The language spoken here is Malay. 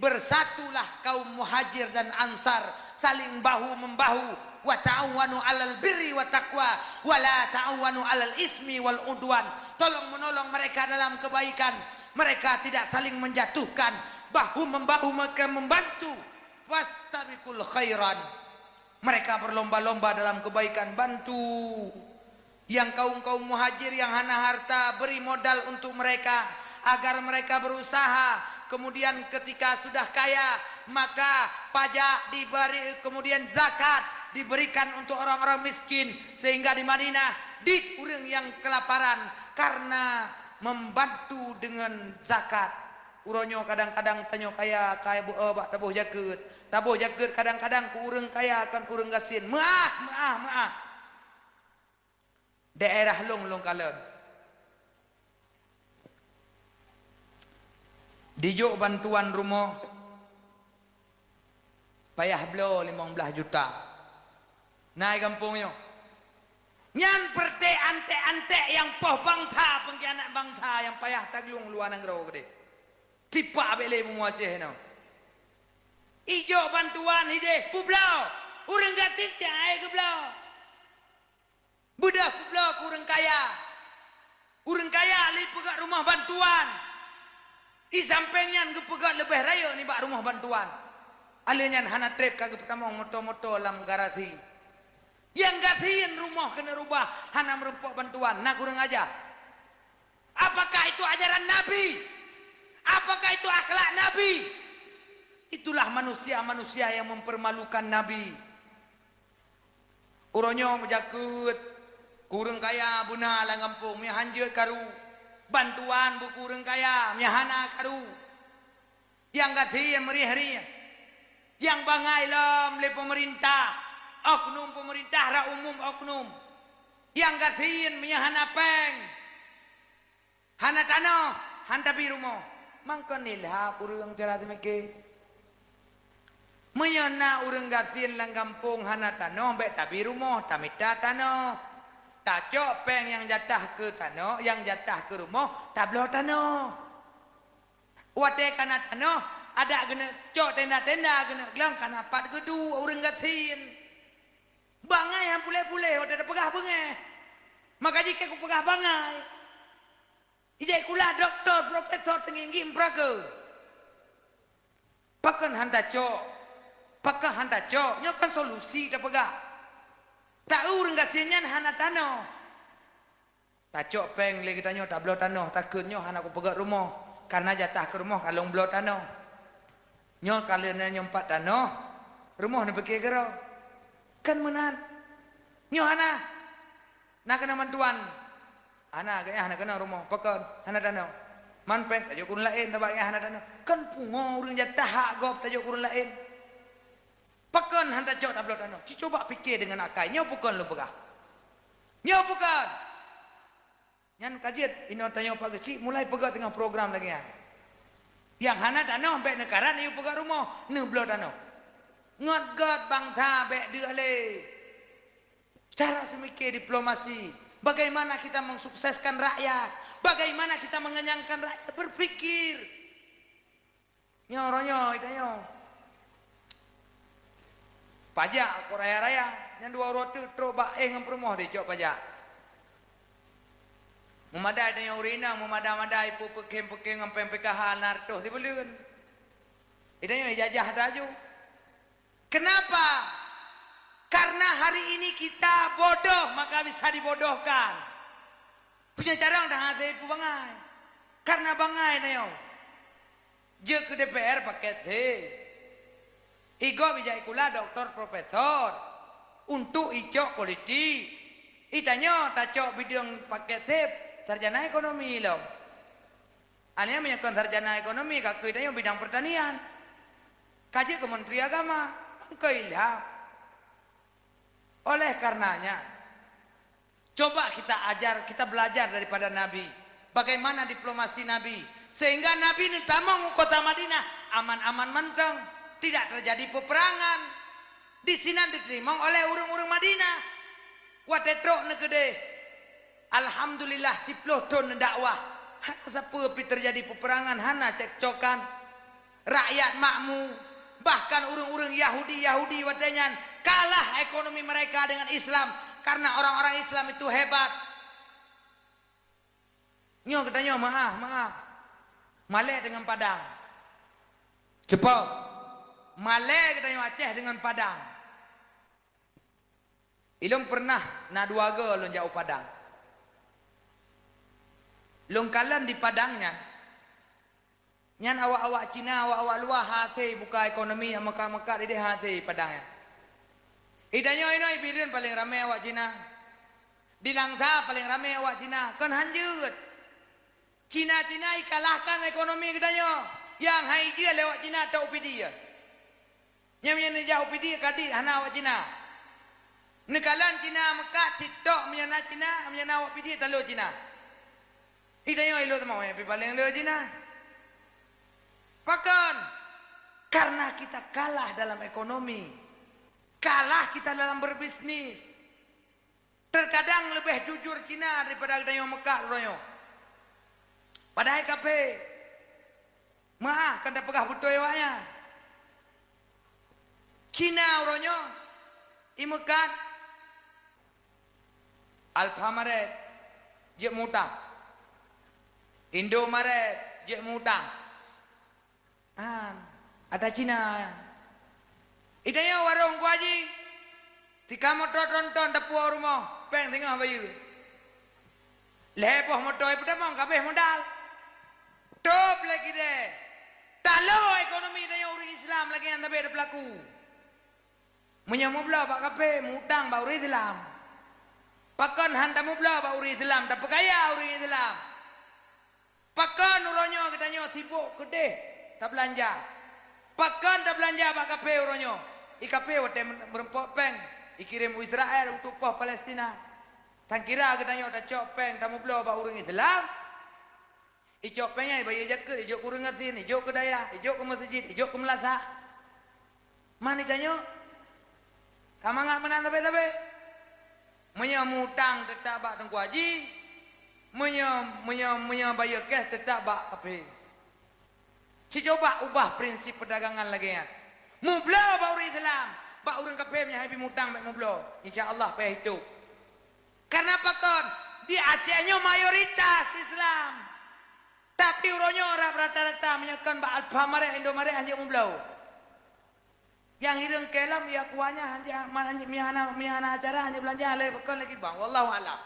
bersatulah kaum muhajir dan ansar, saling bahu membahu, wa ta'awanu 'alal birri wa taqwa wa la ta'awanu 'alal ismi wal udwan. Tolong menolong mereka dalam kebaikan, mereka tidak saling menjatuhkan, bahu membahu mereka membantu. Wastabiqul khairan, mereka berlomba-lomba dalam kebaikan, bantu yang kaum muhajir yang hana harta, beri modal untuk mereka agar mereka berusaha. Kemudian ketika sudah kaya, maka pajak diberi, kemudian zakat diberikan untuk orang-orang miskin, sehingga di Madinah di orang yang kelaparan karena membantu dengan zakat. Uronyo kadang-kadang tanyo kaya bu bak tabuh jaket kadang-kadang ku urang kaya kan urang gasin maah daerah long kalon dijuk bantuan rumah payah belo 15 juta naik kampungnya nyan perte ante yang poh bangta pengkhianat bangta yang payah taglung luar negara gede tipa bele muaceh no ijo bantuan ide publau urang gatik cai ke blau budak publau urang kaya li pegat rumah bantuan i sampengnya ke pegat lebih raya ni bak rumah bantuan alenya hana trip kagak pertama moto-moto lam garasi yang gasiin rumah kena rubah hana merumpok bantuan nak kurang aja. Apakah itu ajaran Nabi? Apakah itu akhlak Nabi? Itulah manusia-manusia yang mempermalukan Nabi. Uronyo menjakut kurang kaya buna lang kampung mi hanjeut karu bantuan bu kurang kaya mi hana karu yang gasiin merih-rih yang bangai lam le pemerintah oknum pemerintah ra umum oknum yang gatiin menyahana peng hana tanah hanta biru mo mangkon nilha urang cara temeke menyana urang gatiin lang kampung hana tanah be tabiru mo tamita tanah tacok peng yang jatah ke tanah yang jatah ke rumah tablo tanah wate kana tanah ada gena cok tenda-tenda gena gelang kana pat gedu urang gatiin bangai yang pule-pule udah ada pegah bangai maka jika aku pegah bangai ijai kula doktor profesor tinggi impraga pakan handa cok nyokan solusi dah pegah tak urang gasinyan hana tanah tak cok peng lagi tanyo tak belau tanah takutnya hana aku pegat rumah karena jatah ke rumah kalau belau tanah nyo kalian nyompat tanah rumah ni pergi gerau kan menan nyo hana nak kena bantuan ana gaya hana kena rumah pakon hana tanah man peng tajuk kurun lain tabak hana tanah kan pungo urang jatah hak gop tajuk kurun lain pakon hanta jok tablo tanah coba fikir dengan akal nyo pukon lu pegah nyo pukon nyan kajiat ino tanyo pak gesi mulai pegah tengah program lagi ya yang hana tanah sampai negara ni pegah rumah ne blo tanah ngot-got bangsa bek le cara semikir diplomasi bagaimana kita mensukseskan rakyat bagaimana kita mengenyangkan rakyat berpikir nyoronyo itanyo pajak ko raya-raya yang dua roti truk bak ngam rumah de jok pajak memadai itanyo urina memadai-madai pekem-pekem ngam PKH nartos dibelikan itanyo ijazah daju. Kenapa? Karena hari ini kita bodoh maka bisa dibodohkan. Punya cara dah ada ibu bangai. Karena bangai nayo. Je ke DPR paket he. Igo bijak kula doktor profesor untuk icok politik. Itanyo tacok bidang paket he sarjana ekonomi lo. Ania menyakon sarjana ekonomi kakek itanyo bidang pertanian. Kaji Kementerian Agama. Keilham. Oleh karenanya coba kita belajar daripada Nabi bagaimana diplomasi Nabi sehingga Nabi ini tamang kota Madinah aman-aman menteng tidak terjadi peperangan di sini diterima oleh urang-urang Madinah watetrok negede alhamdulillah 10 tahun dakwah siapa terjadi peperangan hana cekcokan rakyat makmur, bahkan urang-urang Yahudi watenyan kalah ekonomi mereka dengan Islam karena orang-orang Islam itu hebat. Nyo katanya maaf Malay dengan Padang cepat Malay katanya Aceh dengan Padang. Ilung pernah na duaga long jauh Padang, long kalan di Padangnya nyan awak-awak Cina, awak-awak luar hati buka ekonomi yang Mekah-Mekah di hati Padangnya. Idanya ini bilin paling ramai awak Cina, di Langsa paling ramai awak Cina, kan hanjut Cina-Cina ikalahkan ekonomi katanya. Yang hai dia lewat Cina tak upi dia. Yang jauh upi dia kadi hana awak Cina. Nekalan Cina Mekah sitok menyana Cina, menyana awak pi dia talo Cina. Idanya ilo temau ya pi paling lo Cina. Pakan karena kita kalah dalam ekonomi. Kalah kita dalam berbisnis. Terkadang lebih jujur Cina daripada katanya Mekah royo. Padahal kape maaf kan tak pegah betul awaknya. Cina uronyo imekat Alfamaret je mutang, Indomaret je mutang. Ada Cina. Itanya warung ku haji tika motor tonton tepua rumah peng tengah bayu lepoh motor pertama kabeh modal top lagi deh. Talau ekonomi daya orang Islam lagi yang tapi ada pelaku. Menyamublah pak kape mutang bau Islam. Pakan hantam mublah bau Islam tak kaya orang Islam. Pakan uronyo katanya sibuk gede tak belanja. Pakan tak belanja pak kape uronyo. IKP wate berempok peng ikirim Israel untuk pah Palestina. Tang kira katanya tak cok peng tamu mublah bau orang Islam. Ijok pengen bayi jaket, ijok kurang ngatin, ijok ke daya, ijok ke masjid, ijok ke melasa. Mana tanya? Kamu ngak menang tapi. Menyamutang tetap bak tengku haji, bayar cash tetap bak kape. Si coba ubah prinsip perdagangan lagi ya. Mublah bau Islam, bak orang kape punya habi mutang bak mublah. InsyaAllah payah hidup. Karena apa kon? Di Acehnya mayoritas Islam. Tapi uronyo orang rata-rata menyekan bak Alfamaret, Indomaret hanya mublau. Yang hirang kelam ya kuahnya hanya mihana acara hanya belanja lagi lagi bang. Wallahu a'lam.